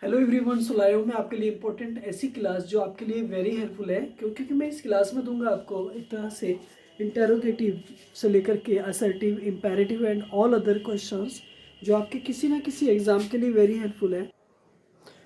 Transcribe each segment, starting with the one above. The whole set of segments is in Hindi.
हेलो एवरीवन, सो लाया हूँ मैं आपके लिए इंपॉर्टेंट ऐसी क्लास जो आपके लिए वेरी हेल्पफुल है क्योंकि मैं इस क्लास में दूंगा आपको एक तरह से इंटेरोगेटिव से लेकर के assertive, imperative and all other questions जो आपके किसी ना किसी एग्जाम के लिए वेरी हेल्पफुल है,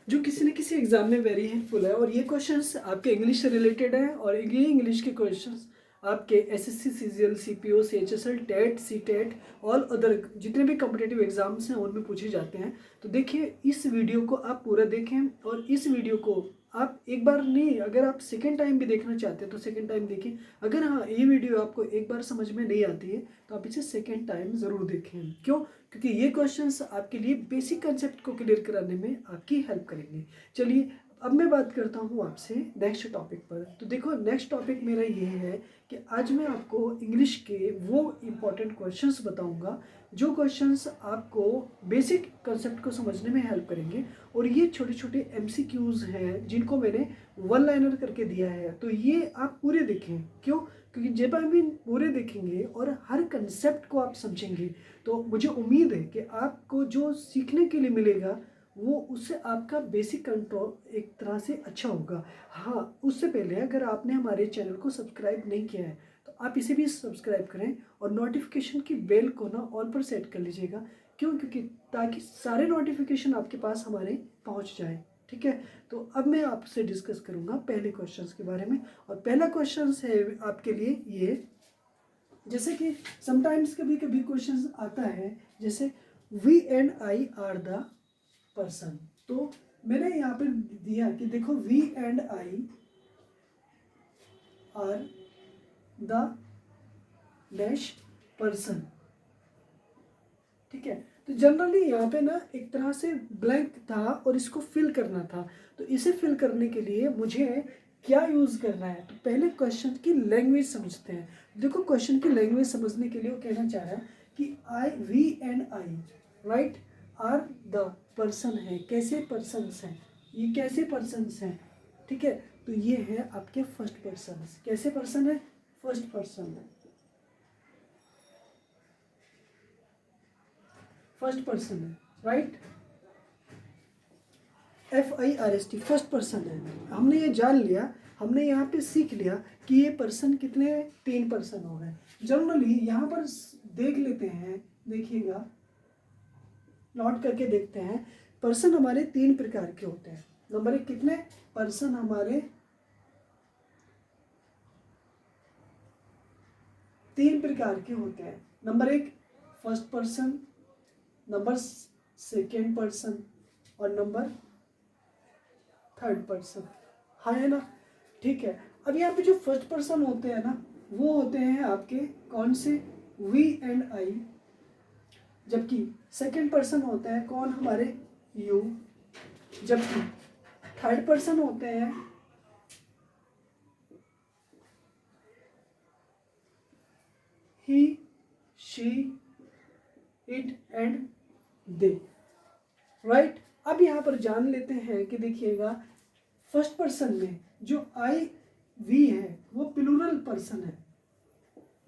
जो किसी न किसी एग्जाम में वेरी हेल्पफुल है। और ये क्वेश्चंस आपके इंग्लिश से रिलेटेड है और ये इंग्लिश के क्वेश्चंस आपके SSC, CGL, CPO, CHSL, TET, CTET, all other जितने भी कॉम्पिटिटिव एग्जाम्स हैं उनमें पूछे जाते हैं। तो देखिए, इस वीडियो को आप पूरा देखें और इस वीडियो को आप एक बार नहीं, अगर आप सेकेंड टाइम भी देखना चाहते हैं तो सेकेंड टाइम देखें। अगर हाँ, ये वीडियो आपको एक बार समझ में नहीं आती है तो आप इसे सेकेंड टाइम ज़रूर देखें। क्यों? क्योंकि ये क्वेश्चंस आपके लिए बेसिक कंसेप्ट को क्लियर कराने में आपकी हेल्प करेंगे। चलिए, अब मैं बात करता हूँ आपसे नेक्स्ट टॉपिक पर। तो देखो, नेक्स्ट टॉपिक मेरा ये है कि आज मैं आपको इंग्लिश के वो इम्पोर्टेंट क्वेश्चंस बताऊंगा जो क्वेश्चंस आपको बेसिक कंसेप्ट को समझने में हेल्प करेंगे। और ये छोटे छोटे एमसीक्यूज हैं जिनको मैंने वन लाइनर करके दिया है, तो ये आप पूरे देखें। क्यों? क्योंकि जब आप इन पूरे देखेंगे और हर कंसेप्ट को आप समझेंगे तो मुझे उम्मीद है कि आपको जो सीखने के लिए मिलेगा वो उससे आपका बेसिक कंट्रोल एक तरह से अच्छा होगा। हाँ, उससे पहले अगर आपने हमारे चैनल को सब्सक्राइब नहीं किया है तो आप इसे भी सब्सक्राइब करें और नोटिफिकेशन की बेल को ना ऑल पर सेट कर लीजिएगा। क्यों? क्योंकि ताकि सारे नोटिफिकेशन आपके पास हमारे पहुंच जाए। ठीक है, तो अब मैं आपसे डिस्कस करूंगा पहले क्वेश्चंस के बारे में। और पहला क्वेश्चन है आपके लिए ये, जैसे कि समटाइम्स कभी कभी क्वेश्चन आता है जैसे we and I are the person. तो मैंने यहाँ पे दिया कि देखो, we and I are the dash person. ठीक है, तो जनरली यहाँ पे ना एक तरह से ब्लैंक था और इसको फिल करना था। तो इसे फिल करने के लिए मुझे क्या यूज करना है? तो पहले क्वेश्चन की लैंग्वेज समझते हैं। देखो, क्वेश्चन की लैंग्वेज समझने के लिए वो कहना चाह रहा है कि I, we and I, right, are the person है। कैसे पर्सन्स हैं? ये कैसे पर्सन्स हैं? ठीक है, तो ये है आपके फर्स्ट पर्सन। कैसे पर्सन है? फर्स्ट पर्सन है, फर्स्ट पर्सन है, राइट। FIRST फर्स्ट पर्सन है। हमने ये जान लिया, हमने यहाँ पे सीख लिया कि ये पर्सन कितने, 3 पर्सन हो गए। जनरली यहाँ पर देख लेते हैं, देखिएगा, नोट करके देखते हैं। पर्सन हमारे 3 प्रकार के होते हैं। नंबर 1, कितने पर्सन हमारे 3 प्रकार के होते हैं। Number 1 first person, number second person और नंबर थर्ड पर्सन। हाँ, है ना? ठीक है, अब यहाँ पे जो फर्स्ट पर्सन होते हैं ना, वो होते हैं आपके कौन से? We and I. जबकि सेकंड पर्सन होते हैं कौन? हमारे यू। जबकि थर्ड पर्सन होते हैं he, she, it and they, right. अब यहाँ पर जान लेते हैं कि देखिएगा, फर्स्ट पर्सन में जो आई वी है वो प्लूरल पर्सन है,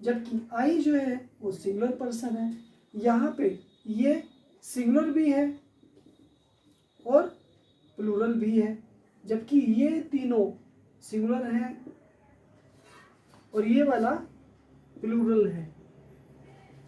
जबकि आई जो है वो सिंगुलर पर्सन है। यहाँ पे ये सिंगुलर भी है और प्लूरल भी है, जबकि ये तीनों सिंगुलर है और ये वाला प्लूरल है,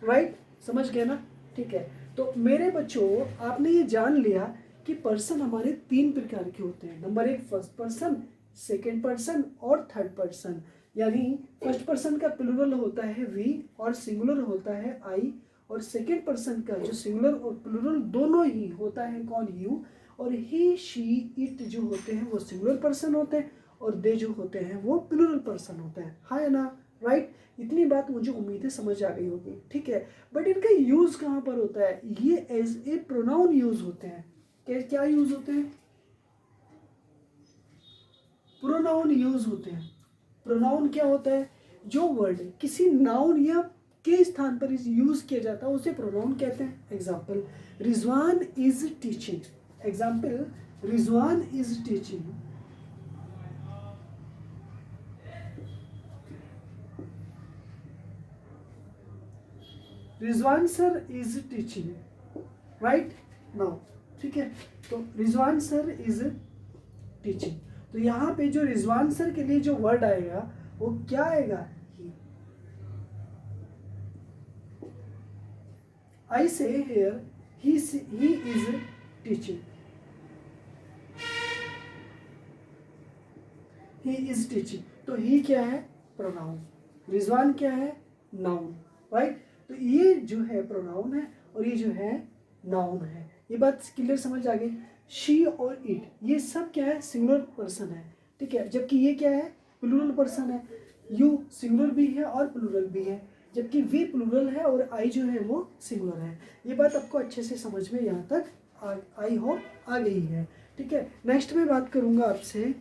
राइट। समझ गए ना? ठीक है, तो मेरे बच्चों, आपने ये जान लिया कि पर्सन हमारे 3 प्रकार के होते हैं। Number 1 first person, second person और थर्ड पर्सन। यानी फर्स्ट पर्सन का प्लूरल होता है वी और सिंगुलर होता है आई, और सेकेंड पर्सन का जो सिंगुलर और प्लूरल दोनों ही होता है कौन? यू। और ही, शी, इट जो होते हैं वो सिंगुलर पर्सन होते हैं और दे जो होते हैं वो प्लूरल पर्सन होते हैं। हाँ, है ना? राइट। इतनी बात मुझे उम्मीद है समझ आ गई होगी। ठीक है, बट इनका यूज कहाँ पर होता है? ये एज ए प्रोनाउन यूज होते हैं। क्या यूज होते हैं? प्रोनाउन यूज होते हैं। प्रोनाउन क्या होता है? जो वर्ड किसी नाउन या के स्थान पर यूज किया जाता है उसे प्रोनाउन कहते हैं। Example, Rizwan is teaching. Example, Rizwan is teaching. Rizwan sir is teaching, right now. ठीक है। तो रिजवान सर इज टीचिंग, तो यहाँ पे जो रिजवान सर के लिए जो वर्ड आएगा वो क्या आएगा, I say here he is teaching, he is teaching। तो he क्या है, प्रोनाउन, रिजवान क्या है, नाउन, राइट। तो ये जो है प्रोनाउन है और ये जो है नाउन है। ये बात क्लियर समझ आ गई। शी और इट ये सब क्या है, सिंगुलर पर्सन है, ठीक है। जबकि ये क्या है, प्लूरल पर्सन है। यू सिंगुलर भी है और प्लूरल भी है, जबकि वी प्लूरल है और आई जो है वो सिंगुलर है। ये बात आपको अच्छे से समझ में यहाँ तक आई होप आ गई है, ठीक है। नेक्स्ट में बात करूँगा आपसे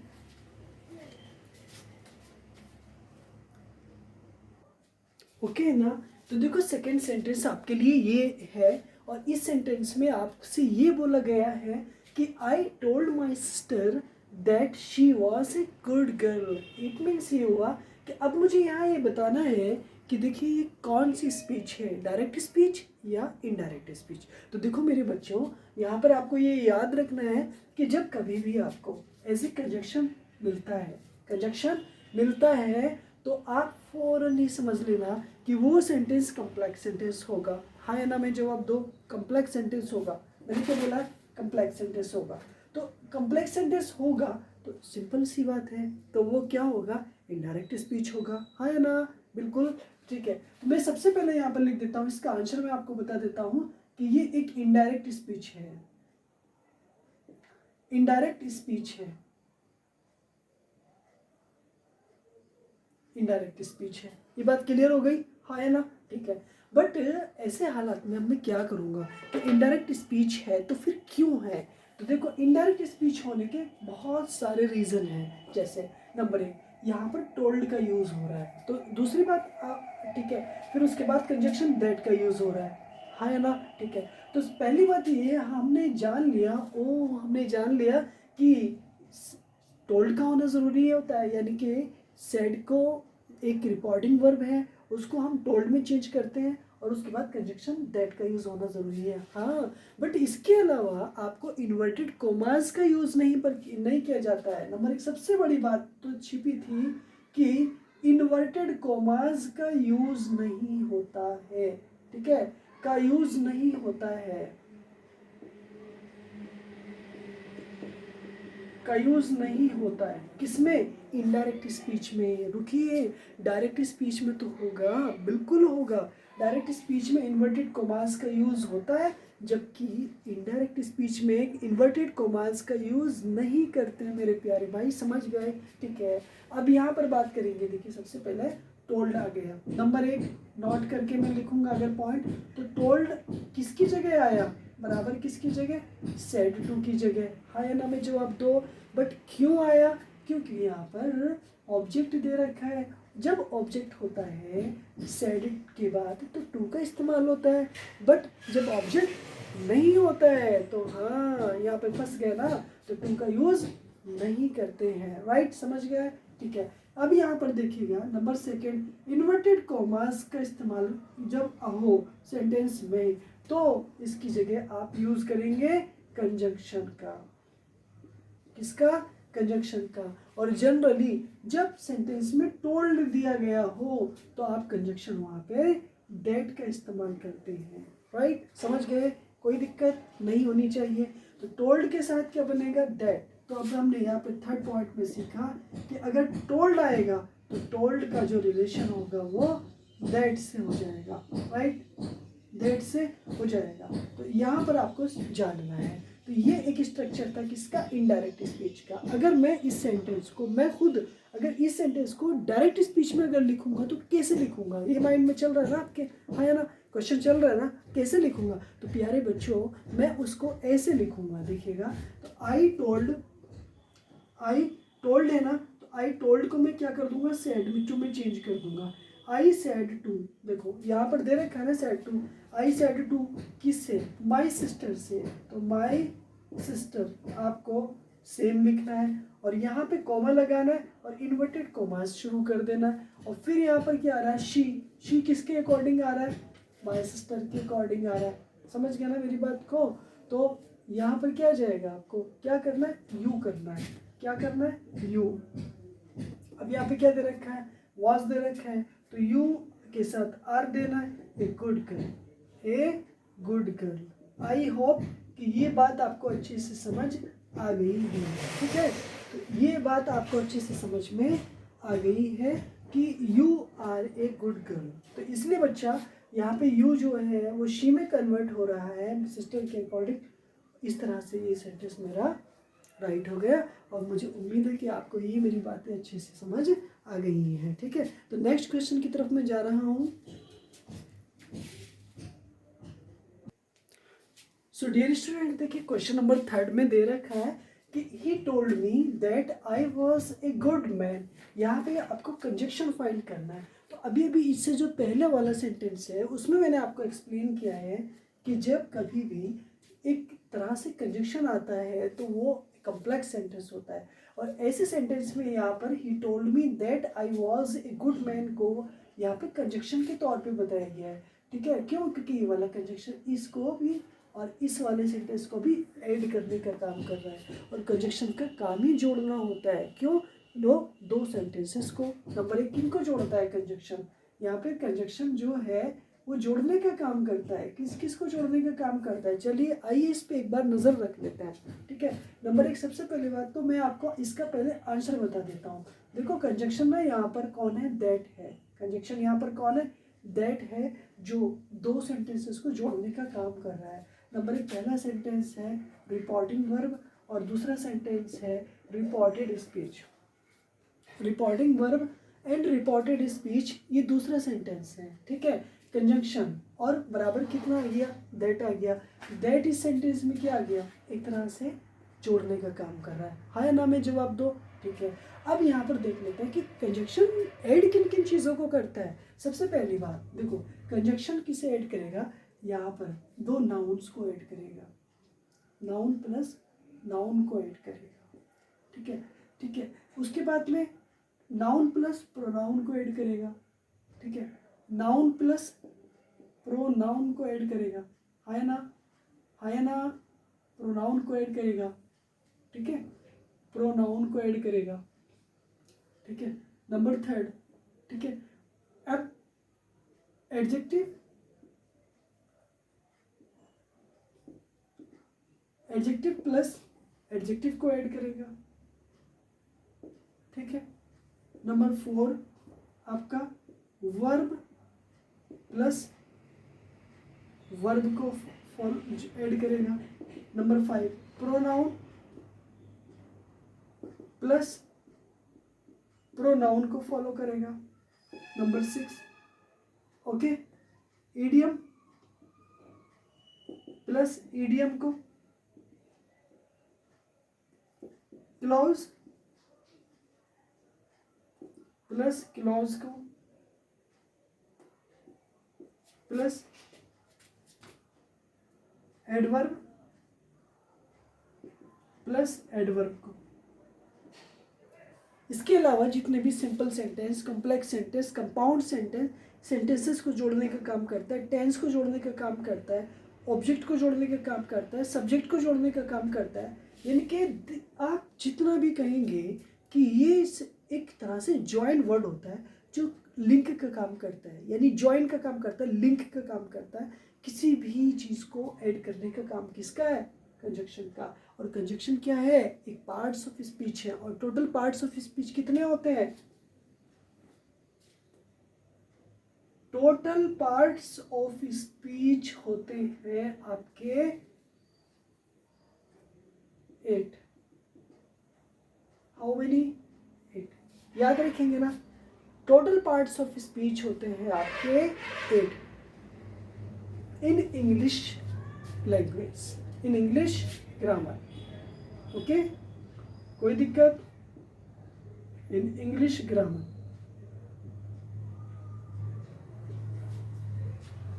ओके ना। तो देखो सेकंड सेंटेंस आपके लिए ये है और इस सेंटेंस में आपसे ये बोला गया है कि I told my sister that she was a good girl. It means ये हुआ कि अब मुझे यहाँ ये बताना है कि देखिए ये कौन सी स्पीच है, डायरेक्ट स्पीच या इनडायरेक्ट स्पीच। तो देखो मेरे बच्चों, यहाँ पर आपको ये याद रखना है कि जब कभी भी आपको ऐसे कंजक्शन मिलता है तो आप फौरन ही समझ लेना कि वो सेंटेंस कम्प्लेक्स सेंटेंस होगा। हाँ या ना में जवाब दो, कम्प्लेक्स सेंटेंस होगा। मैंने क्या बोला, कम्प्लेक्स सेंटेंस होगा। तो कम्प्लेक्स सेंटेंस होगा तो सिंपल सी बात है, तो वो क्या होगा, इनडायरेक्ट स्पीच होगा। हाँ या ना, बिल्कुल ठीक है। तो मैं सबसे पहले यहाँ पर लिख देता हूँ, इसका आंसर मैं आपको बता देता हूँ कि ये एक इनडायरेक्ट स्पीच है, इनडायरेक्ट स्पीच है, इनडायरेक्ट स्पीच है। ये बात क्लियर हो गई, हाँ है ना, ठीक है। बट ऐसे हालात में अब मैं क्या करूँगा कि इनडायरेक्ट स्पीच है तो फिर क्यों है। तो देखो इनडायरेक्ट स्पीच होने के बहुत सारे रीज़न हैं। जैसे नंबर 1, यहाँ पर टोल्ड का यूज़ हो रहा है, तो दूसरी बात ठीक है। फिर उसके बाद कंजक्शन दैट का यूज़ हो रहा है, हाँ है ना, ठीक है। तो पहली बात ये हमने जान लिया कि टोल्ड का होना ज़रूरी होता है, यानी कि सेड को एक रिपोर्टिंग वर्ब है उसको हम टोल्ड में चेंज करते हैं और उसके बाद कंजक्शन दैट का यूज़ होना ज़रूरी है। हाँ, बट इसके अलावा आपको इन्वर्टेड कोमास का यूज़ नहीं किया जाता है। नंबर 1 सबसे बड़ी बात तो छिपी थी कि इन्वर्टेड कोमास का यूज़ नहीं होता है, ठीक है, का यूज़ नहीं होता है, का यूज़ नहीं होता है। किसमें, इनडायरेक्ट स्पीच में। रुकिए, डायरेक्ट स्पीच में तो होगा, बिल्कुल होगा। डायरेक्ट स्पीच में इन्वर्टेड कोमास का यूज़ होता है, जबकि इनडायरेक्ट स्पीच में इन्वर्टेड कोमास का यूज़ नहीं करते हैं मेरे प्यारे भाई, समझ गए, ठीक है। अब यहाँ पर बात करेंगे, देखिए सबसे पहले टोल्ड आ गया। नंबर 1 नोट करके मैं लिखूंगा अगर पॉइंट, तो टोल्ड किसकी जगह आया, बराबर किसकी जगह, सेड टू की जगह। हाँ या ना में जवाब दो। बट क्यों आया, क्योंकि यहाँ पर ऑब्जेक्ट दे रखा है। जब ऑब्जेक्ट होता है सेड के बाद तो टू का इस्तेमाल होता है, बट जब ऑब्जेक्ट नहीं होता है तो हाँ यहाँ पे फंस गए ना, तो टू का यूज़ नहीं करते हैं, राइट, समझ गए, ठीक है। अब यहाँ पर देखिएगा नंबर 2 इन्वर्टेड कॉमास का इस्तेमाल जब हो सेंटेंस में तो इसकी जगह आप यूज़ करेंगे कंजंक्शन का, किसका, कंजंक्शन का। और जनरली जब सेंटेंस में टोल्ड दिया गया हो तो आप कंजंक्शन वहाँ पे दैट का इस्तेमाल करते हैं, राइट, समझ गए, कोई दिक्कत नहीं होनी चाहिए। तो टोल्ड के साथ क्या बनेगा, दैट। तो अब हमने यहाँ पे थर्ड पॉइंट में सीखा कि अगर टोल्ड आएगा तो टोल्ड का जो रिलेशन होगा वो दैट से हो जाएगा, राइट, दैट से हो जाएगा। तो यहाँ पर आपको जानना है। तो ये एक स्ट्रक्चर था किसका, इनडायरेक्ट स्पीच का। अगर मैं इस सेंटेंस को अगर इस सेंटेंस को डायरेक्ट स्पीच में अगर लिखूंगा तो कैसे लिखूंगा, ये माइंड में चल रहा है ना आपके, हाँ या ना, क्वेश्चन चल रहा है ना, कैसे लिखूंगा। तो प्यारे बच्चों मैं उसको ऐसे लिखूंगा, देखिएगा। तो आई टोल्ड है ना, तो आई टोल्ड को मैं क्या कर दूंगा, सेड में चेंज कर दूंगा। आई सेड टू, देखो यहाँ पर दे रखा है ना said to, I said to किससे, माई सिस्टर से। तो माई सिस्टर आपको सेम लिखना है और यहाँ पे कॉमा लगाना है और इन्वर्टेड कॉमास शुरू कर देना है। और फिर यहाँ पर क्या आ रहा है, शी किसके अकॉर्डिंग आ रहा है, माई सिस्टर के अकॉर्डिंग आ रहा है, समझ गया ना मेरी बात को। तो यहाँ पर क्या जाएगा, आपको क्या करना है, यू करना है। क्या करना है, यू। अब यहाँ पे क्या दे रखा है, वॉज दे रखा है, तो यू के साथ आर देना है, ए good girl, A good girl. I hope कि ये बात आपको अच्छे से समझ आ गई है, ठीक है। तो ये बात आपको अच्छे से समझ में आ गई है कि you are a good girl. तो इसलिए बच्चा यहाँ पे यू जो है वो शी में कन्वर्ट हो रहा है सिस्टर के अकॉर्डिंग। इस तरह से ये सेंटेंस मेरा राइट हो गया, और मुझे उम्मीद है कि आपको ये मेरी बातें अच्छे से समझ आ गई हैं, ठीक है। तो नेक्स्ट क्वेश्चन की तरफ मैं जा रहा हूँ। सो डियर स्टूडेंट, देखिए क्वेश्चन नंबर 3 में दे रखा है कि he told me that I was a good man. यहाँ पे आपको कंजक्शन फाइंड करना है। तो अभी अभी इससे जो पहले वाला सेंटेंस है उसमें मैंने आपको एक्सप्लेन किया है कि जब कभी भी एक तरह से कंजक्शन आता है तो वो कॉम्प्लेक्स सेंटेंस होता है, और ऐसे सेंटेंस में यहाँ पर he told me that I was a good man को यहाँ पे कंजक्शन के तौर पे बताया गया है, ठीक है। क्यों, क्योंकि ये वाला कंजक्शन इसको भी और इस वाले सेंटेंस को भी ऐड करने का काम कर रहा है, और कंजक्शन का काम ही जोड़ना होता है। क्यों, दो सेंटेंसेस को, नंबर 1 किनको जोड़ता है, कंजक्शन। यहाँ पे कंजक्शन जो है वो जोड़ने का काम करता है। किस किस को जोड़ने का काम करता है, चलिए आइए इस पे एक बार नज़र रख लेते हैं, ठीक है। नंबर 1, सबसे पहली बात तो मैं आपको इसका पहले आंसर बता देता हूँ। देखो कंजक्शन में यहाँ पर कौन है, दैट है। कंजक्शन यहाँ पर कौन है, दैट है, जो दो सेंटेंसेस को जोड़ने का काम कर रहा है। नंबर 1 पहला सेंटेंस है रिपोर्टिंग वर्ब, और दूसरा सेंटेंस है reported speech. Reporting verb and reported speech, ये दूसरा सेंटेंस है, ठीक है। कंजंक्शन और बराबर कितना आ गया, दैट आ गया। दैट इस सेंटेंस में क्या आ गया, एक तरह से जोड़ने का काम कर रहा है। हाँ या ना में जवाब दो, ठीक है। अब यहाँ पर देख लेते हैं कि कंजंक्शन ऐड किन किन चीज़ों को करता है। सबसे पहली बात देखो, कंजंक्शन किसे ऐड करेगा, यहाँ पर दो नाउन्स को ऐड करेगा, नाउन प्लस नाउन को ऐड करेगा, ठीक है, ठीक है। उसके बाद में नाउन प्लस प्रोनाउन को ऐड करेगा, ठीक है। नाउन प्लस प्रोनाउन को ऐड करेगा, है ना, है ना। प्रोनाउन को ऐड करेगा, ठीक है, प्रोनाउन को ऐड करेगा, ठीक है। नंबर 3, ठीक है। अब एडजेक्टिव, एडजेक्टिव प्लस एडजेक्टिव को ऐड करेगा, ठीक है। नंबर 4 आपका वर्ब प्लस वर्ब को ऐड करेगा। नंबर 5 प्रोनाउन प्लस प्रोनाउन को फॉलो करेगा। Number 6 okay, idiom plus idiom को, क्लॉज प्लस क्लॉज को, प्लस एडवर्ब प्लस एडवर्ब को। इसके अलावा जितने भी simple sentence, complex sentence, compound sentence, sentences को जोड़ने का काम करता है, टेंस को जोड़ने का काम करता है, ऑब्जेक्ट को जोड़ने का काम करता है, सब्जेक्ट को जोड़ने का काम करता है। यानी कि आप जितना भी कहेंगे कि ये एक तरह से जॉइंट वर्ड होता है जो लिंक का काम करता है, यानी जॉइन का काम करता है, लिंक का काम करता है। किसी भी चीज़ को ऐड करने का काम किसका है, कंजक्शन का। और कंजक्शन क्या है, एक पार्ट्स ऑफ स्पीच है, और टोटल पार्ट्स ऑफ स्पीच कितने होते हैं, टोटल पार्ट्स ऑफ स्पीच होते हैं आपके 8। How many, 8। याद रखेंगे ना, टोटल पार्ट्स ऑफ स्पीच होते हैं आपके 8 in English language, in English grammar, okay. कोई दिक्कत, इन इंग्लिश ग्रामर,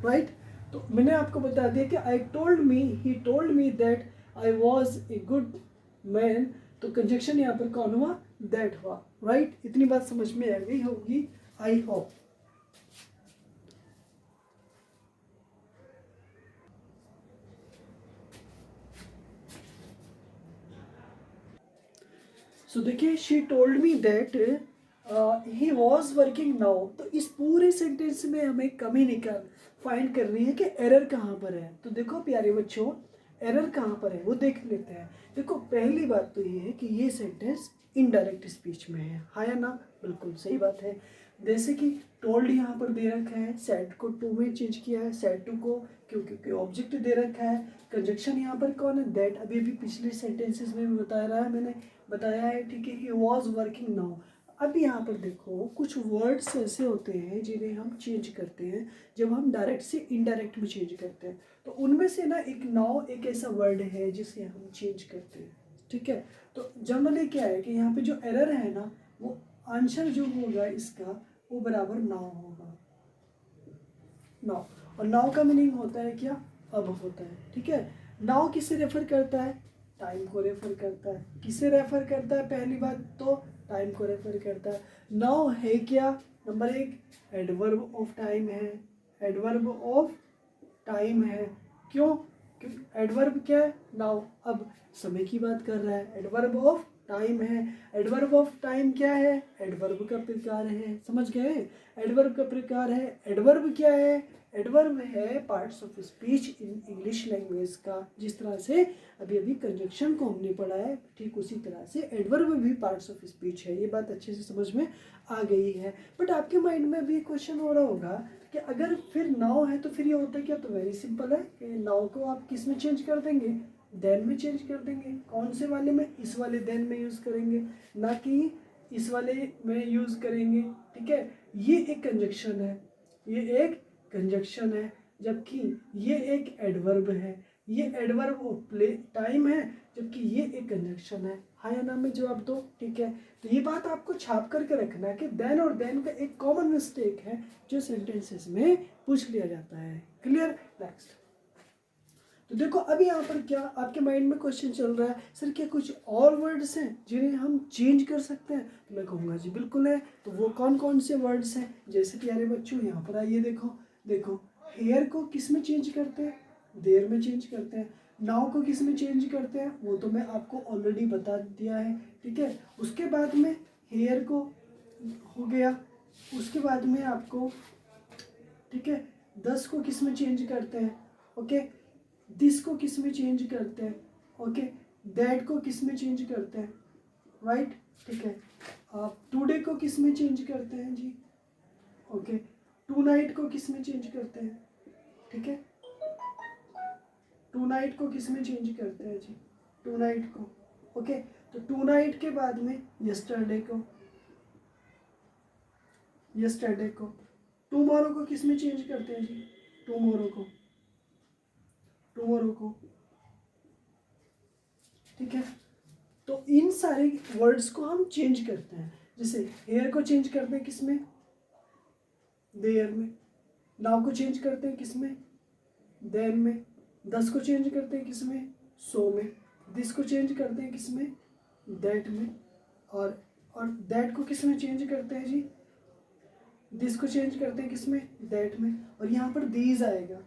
राइट। तो मैंने आपको बता दिया कि I told me, he told me that I was a good man. तो कंजक्शन यहाँ पर कौन हुआ, दैट हुआ, राइट। इतनी बात समझ में आ गई होगी, आई होप। सो देखिए, she told me that he was working now. तो इस पूरे सेंटेंस में हमें कमी निकाल फाइंड करनी है कि एरर कहाँ पर है। तो देखो प्यारे बच्चों, एरर कहाँ पर है वो देख लेते हैं। देखो पहली बात तो ये है कि ये सेंटेंस इनडायरेक्ट स्पीच में है, हाँ या ना? बिल्कुल सही बात है। जैसे कि टोल्ड यहाँ पर दे रखा है, सेड को टू में चेंज किया है, सेड टू को क्योंकि ऑब्जेक्ट दे रखा है। कंजक्शन यहाँ पर कौन है? दैट। अभी अभी पिछले सेंटेंसेस में भी मैंने बताया है, ठीक है। ही वॉज वर्किंग नाउ। अब यहाँ पर देखो, कुछ वर्ड्स ऐसे होते हैं जिन्हें हम चेंज करते हैं जब हम डायरेक्ट से इनडायरेक्ट में चेंज करते हैं। तो उनमें से ना एक नाउ एक ऐसा वर्ड है जिसे हम चेंज करते हैं, ठीक है। तो जनरली क्या है कि यहाँ पे जो एरर है ना, वो आंसर जो होगा इसका वो बराबर नाउ होगा, नाउ। और नाउ का मीनिंग होता है क्या? अब होता है, ठीक है। नाउ किसे रेफर करता है? टाइम को रेफर करता है। किसे रेफर करता है? पहली बात तो टाइम को रेफर करता है। नाउ है क्या? नंबर एक, एडवर्ब ऑफ टाइम है। एडवर्ब ऑफ टाइम है। क्यों? क्योंकि एडवर्ब क्या है? नाउ, अब समय की बात कर रहा है। एडवर्ब ऑफ टाइम है। एडवर्ब ऑफ टाइम क्या है? एडवर्ब का प्रकार है, समझ गए? एडवर्ब का प्रकार है। एडवर्ब क्या है? एडवर्ब है parts of speech in English language का। जिस तरह से अभी अभी कंजक्शन को हमने पढ़ा है, ठीक उसी तरह से एडवर्ब भी पार्ट्स ऑफ स्पीच है। ये बात अच्छे से समझ में आ गई है। बट आपके माइंड में भी क्वेश्चन हो रहा होगा कि अगर फिर नाउ है तो फिर ये होता है क्या? तो वेरी सिंपल है कि नाउ को आप किस में चेंज कर देंगे? देन में चेंज कर देंगे। कौन से वाले में? इस वाले देन में यूज़ करेंगे, ना कि इस वाले में यूज़ करेंगे, ठीक है। ये एक कंजक्शन है, ये एक कंजक्शन है, जबकि ये एक एडवर्ब है। ये एडवर्ब ऑफ प्ले टाइम है, जबकि ये एक कंजक्शन है। हाँ या ना में जवाब दो, ठीक है। तो ये बात आपको छाप करके रखना है कि देन और देन का एक कॉमन मिस्टेक है जो सेंटेंसेस में पूछ लिया जाता है। क्लियर? नेक्स्ट। तो देखो अभी यहाँ पर क्या आपके माइंड में क्वेश्चन चल रहा है, सर क्या कुछ और वर्ड्स हैं जिन्हें हम चेंज कर सकते हैं? तो मैं कहूँगा जी बिल्कुल है। तो वो कौन कौन से वर्ड्स हैं? जैसे प्यारे बच्चों यहाँ पर आइए, देखो देखो, हेयर को किस में चेंज करते हैं? देयर में चेंज करते हैं। नाउ को किस में चेंज करते हैं? वो तो मैं आपको ऑलरेडी बता दिया है, ठीक है। उसके बाद में हेयर को हो गया, उसके बाद में आपको, ठीक है, 10 को किस में चेंज करते हैं? ओके, दिस को किस में चेंज करते हैं? ओके, दैट को किस में चेंज करते हैं? राइट, ठीक है। आप टुडे को किस में चेंज करते हैं जी? ओके, टू नाइट को किस में चेंज करते हैं? ठीक है, टू नाइट को किस में चेंज करते हैं जी? टू नाइट को। ओके, तो टू नाइट के बाद में यस्टरडे को, यस्टरडे को। टुमारो को किस में चेंज करते हैं जी? टुमारो को, टुमारो को, ठीक है। तो इन सारे वर्ड्स को हम चेंज करते हैं। जैसे हेयर को चेंज करते हैं किस में? देयर में। नाउ को चेंज करते हैं किस में? देन में। 10 को चेंज करते हैं किस में? सो में। दिस को चेंज करते हैं किस में? दैट में। और दैट को किस में चेंज करते हैं जी? दिस को चेंज करते हैं किस में? दैट में। और यहाँ पर दीज आएगा,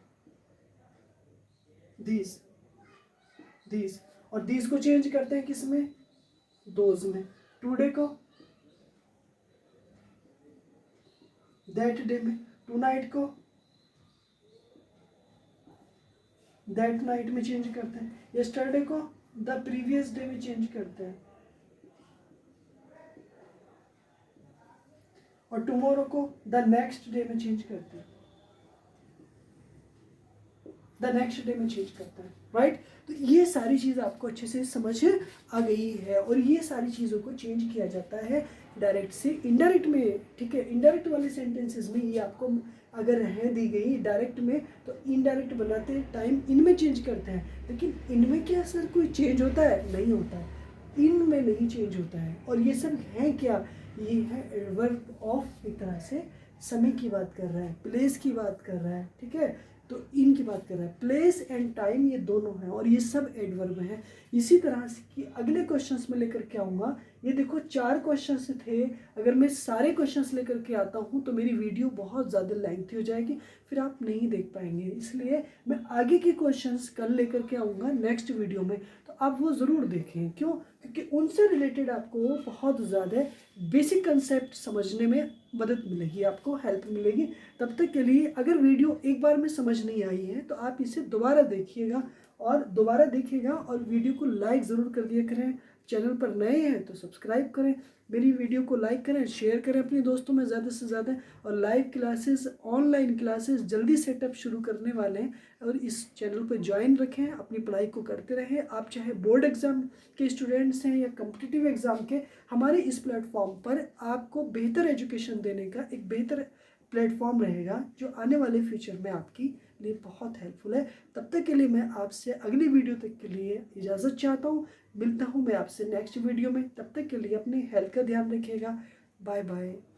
दीज, दीज। और दीज को चेंज करते हैं किस में? दोज में। टुडे को दैट डे में। टू नाइट को दैट नाइट में चेंज करते हैं। यस्टरडे को द प्रीवियस डे में चेंज करते हैं। और टुमारो को द नेक्स्ट डे में चेंज करते हैं, द नेक्स्ट डे में चेंज करता है, राइट। तो ये सारी चीज़ आपको अच्छे से समझ आ गई है। और ये सारी चीज़ों को चेंज किया जाता है डायरेक्ट से इनडायरेक्ट में, ठीक है। इनडायरेक्ट वाले सेंटेंसेस में ये आपको अगर है दी गई डायरेक्ट में, तो इनडायरेक्ट बनाते टाइम इनमें चेंज करते हैं। लेकिन इनमें क्या सर कोई चेंज होता है? नहीं होता है, इनमें नहीं चेंज होता है। और ये सब है क्या? ये है एडवर्ब ऑफ, एक तरह से समय की बात कर रहा है, प्लेस की बात कर रहा है, ठीक है। तो इनकी बात कर रहा है, प्लेस एंड टाइम ये दोनों हैं, और ये सब एडवर्ब हैं। इसी तरह से कि अगले क्वेश्चंस में लेकर के आऊँगा ये देखो 4 क्वेश्चंस थे, अगर मैं सारे क्वेश्चंस लेकर के आता हूँ तो मेरी वीडियो बहुत ज़्यादा लेंथी हो जाएगी, फिर आप नहीं देख पाएंगे। इसलिए मैं आगे के क्वेश्चंस कल लेकर के आऊँगा नेक्स्ट वीडियो में, तो आप वो ज़रूर देखें। क्यों? क्योंकि उनसे रिलेटेड आपको बहुत ज़्यादा बेसिक कंसेप्ट समझने में मदद मिलेगी, आपको हेल्प मिलेगी। तब तक के लिए अगर वीडियो एक बार में समझ नहीं आई है तो आप इसे दोबारा देखिएगा और वीडियो को लाइक ज़रूर कर दिया करें। चैनल पर नए हैं तो सब्सक्राइब करें, मेरी वीडियो को लाइक करें, शेयर करें अपने दोस्तों में ज़्यादा से ज़्यादा। और लाइव क्लासेस, ऑनलाइन क्लासेस जल्दी सेटअप शुरू करने वाले हैं, और इस चैनल पर ज्वाइन रखें, अपनी पढ़ाई को करते रहें। आप चाहे बोर्ड एग्ज़ाम के स्टूडेंट्स हैं या कम्पिटिटिव एग्ज़ाम के, हमारे इस प्लेटफॉर्म पर आपको बेहतर एजुकेशन देने का एक बेहतर प्लेटफॉर्म रहेगा, जो आने वाले फ्यूचर में आपकी लिए बहुत हेल्पफुल है। तब तक के लिए मैं आपसे अगली वीडियो तक के लिए इजाज़त चाहता हूँ। मिलता हूँ मैं आपसे नेक्स्ट वीडियो में, तब तक के लिए अपनी हेल्थ का ध्यान रखिएगा। Bye bye.